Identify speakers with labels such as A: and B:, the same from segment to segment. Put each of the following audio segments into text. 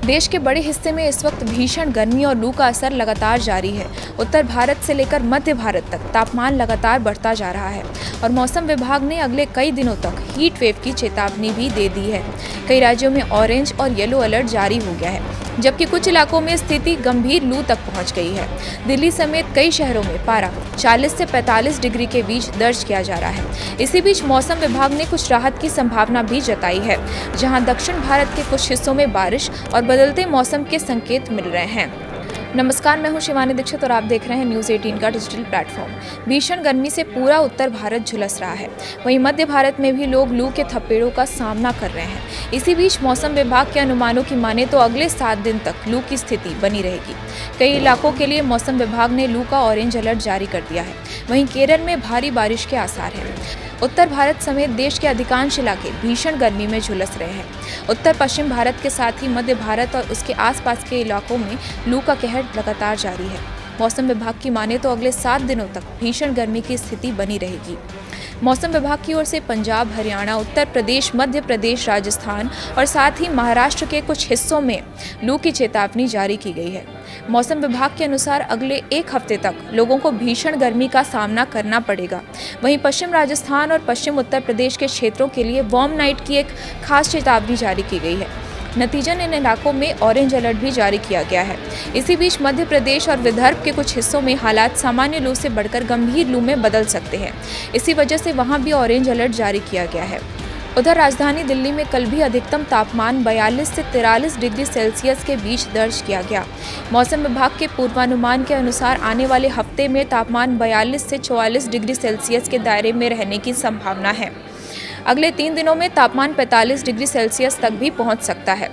A: देश के बड़े हिस्से में इस वक्त भीषण गर्मी और लू का असर लगातार जारी है। उत्तर भारत से लेकर मध्य भारत तक तापमान लगातार बढ़ता जा रहा है और मौसम विभाग ने अगले कई दिनों तक हीट वेव की चेतावनी भी दे दी है। कई राज्यों में ऑरेंज और येलो अलर्ट जारी हो गया है, जबकि कुछ इलाकों में स्थिति गंभीर लू तक पहुंच गई है। दिल्ली समेत कई शहरों में पारा 40 से 45 डिग्री के बीच दर्ज किया जा रहा है। इसी बीच मौसम विभाग ने कुछ राहत की संभावना भी जताई है, जहां दक्षिण भारत के कुछ हिस्सों में बारिश और बदलते मौसम के संकेत मिल रहे हैं। नमस्कार, मैं हूं शिवानी दीक्षित और आप देख रहे हैं न्यूज़ 18 का डिजिटल प्लेटफॉर्म। भीषण गर्मी से पूरा उत्तर भारत झुलस रहा है, वहीं मध्य भारत में भी लोग लू के थपेड़ों का सामना कर रहे हैं। इसी बीच मौसम विभाग के अनुमानों की माने तो अगले 7 दिन तक लू की स्थिति बनी रहेगी। कई इलाकों के लिए मौसम विभाग ने लू का ऑरेंज अलर्ट जारी कर दिया है। वहीं केरल में भारी बारिश के आसार हैं। उत्तर भारत समेत देश के अधिकांश इलाके भीषण गर्मी में झुलस रहे हैं। उत्तर पश्चिम भारत के साथ ही मध्य भारत और उसके आसपास के इलाकों में लू का कहर लगातार जारी है। मौसम विभाग की माने तो अगले 7 दिनों तक भीषण गर्मी की स्थिति बनी रहेगी। मौसम विभाग की ओर से पंजाब, हरियाणा, उत्तर प्रदेश, मध्य प्रदेश, राजस्थान और साथ ही महाराष्ट्र के कुछ हिस्सों में लू की चेतावनी जारी की गई है। मौसम विभाग के अनुसार अगले 1 हफ्ते तक लोगों को भीषण गर्मी का सामना करना पड़ेगा। वहीं पश्चिम राजस्थान और पश्चिम उत्तर प्रदेश के क्षेत्रों के लिए वार्म नाइट की एक खास चेतावनी जारी की गई है। नतीजन इन इलाकों में ऑरेंज अलर्ट भी जारी किया गया है। इसी बीच मध्य प्रदेश और विदर्भ के कुछ हिस्सों में हालात सामान्य लू से बढ़कर गंभीर लू में बदल सकते हैं। इसी वजह से वहां भी ऑरेंज अलर्ट जारी किया गया है। उधर राजधानी दिल्ली में कल भी अधिकतम तापमान 42 से 43 डिग्री सेल्सियस के बीच दर्ज किया गया। मौसम विभाग के पूर्वानुमान के अनुसार आने वाले हफ्ते में तापमान 42 से 44 डिग्री सेल्सियस के दायरे में रहने की संभावना है। अगले 3 दिनों में तापमान 45 डिग्री सेल्सियस तक भी पहुंच सकता है।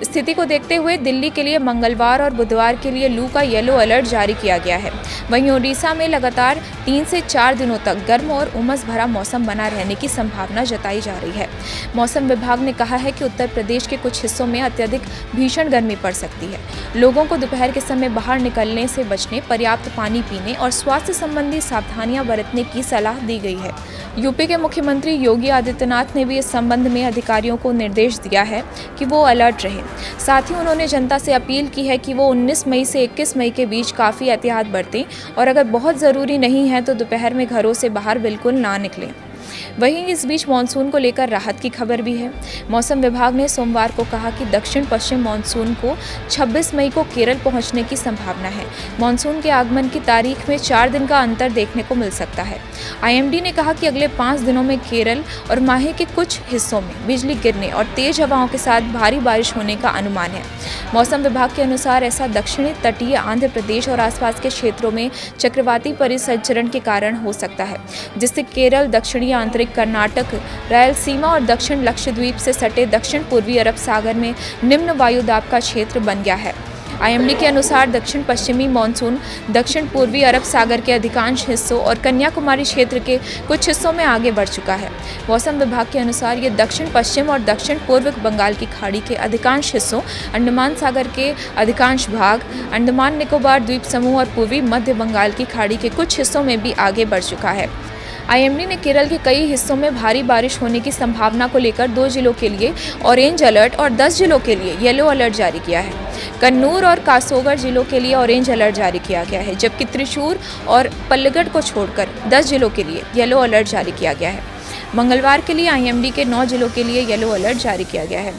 A: स्थिति को देखते हुए दिल्ली के लिए मंगलवार और बुधवार के लिए लू का येलो अलर्ट जारी किया गया है। वहीं ओडिशा में लगातार 3 से 4 दिनों तक गर्म और उमस भरा मौसम बना रहने की संभावना जताई जा रही है। मौसम विभाग ने कहा है कि उत्तर प्रदेश के कुछ हिस्सों में अत्यधिक भीषण गर्मी पड़ सकती है। लोगों को दोपहर के समय बाहर निकलने से बचने, पर्याप्त पानी पीने और स्वास्थ्य संबंधी सावधानियां बरतने की सलाह दी गई है। यूपी के मुख्यमंत्री योगी आदित्यनाथ ने भी इस संबंध में अधिकारियों को निर्देश दिया है कि वो अलर्ट रहें। साथ ही उन्होंने जनता से अपील की है कि वो 19 मई से 21 मई के बीच काफ़ी एहतियात बरतें और अगर बहुत ज़रूरी नहीं है तो दोपहर में घरों से बाहर बिल्कुल ना निकलें। वहीं इस बीच मानसून को लेकर राहत की खबर भी है। मौसम विभाग ने सोमवार को कहा कि दक्षिण पश्चिम मानसून को 26 मई को केरल पहुंचने की संभावना है। मानसून के आगमन की तारीख में 4 दिन का अंतर देखने को मिल सकता है। आईएमडी ने कहा कि अगले 5 दिनों में केरल और माहे के कुछ हिस्सों में बिजली गिरने और तेज हवाओं के साथ भारी बारिश होने का अनुमान है। मौसम विभाग के अनुसार ऐसा दक्षिणी तटीय आंध्र प्रदेश और आसपास के क्षेत्रों में चक्रवाती परिसंचरण के कारण हो सकता है, जिससे केरल, दक्षिणी आंतरिक कर्नाटक, रायलसीमा और दक्षिण लक्षद्वीप से सटे दक्षिण पूर्वी अरब सागर में निम्न वायुदाब का क्षेत्र बन गया है। आईएमडी के अनुसार दक्षिण पश्चिमी मानसून दक्षिण पूर्वी अरब सागर के अधिकांश हिस्सों और कन्याकुमारी क्षेत्र के कुछ हिस्सों में आगे बढ़ चुका है। मौसम विभाग के अनुसार ये दक्षिण पश्चिम और दक्षिण पूर्व बंगाल की खाड़ी के अधिकांश हिस्सों, अंडमान सागर के अधिकांश भाग, अंडमान निकोबार द्वीप समूह और पूर्वी मध्य बंगाल की खाड़ी के कुछ हिस्सों में भी आगे बढ़ चुका है। आईएमडी ने केरल के कई हिस्सों में भारी बारिश होने की संभावना को लेकर 2 जिलों के लिए ऑरेंज अलर्ट और 10 जिलों के लिए येलो अलर्ट जारी किया है। कन्नूर और कासोगढ़ जिलों के लिए ऑरेंज अलर्ट जारी किया गया है, जबकि त्रिशूर और पल्लगढ़ को छोड़कर 10 जिलों के लिए येलो अलर्ट जारी किया गया है। मंगलवार के लिए आईएमडी के 9 जिलों के लिए येलो अलर्ट जारी किया गया है।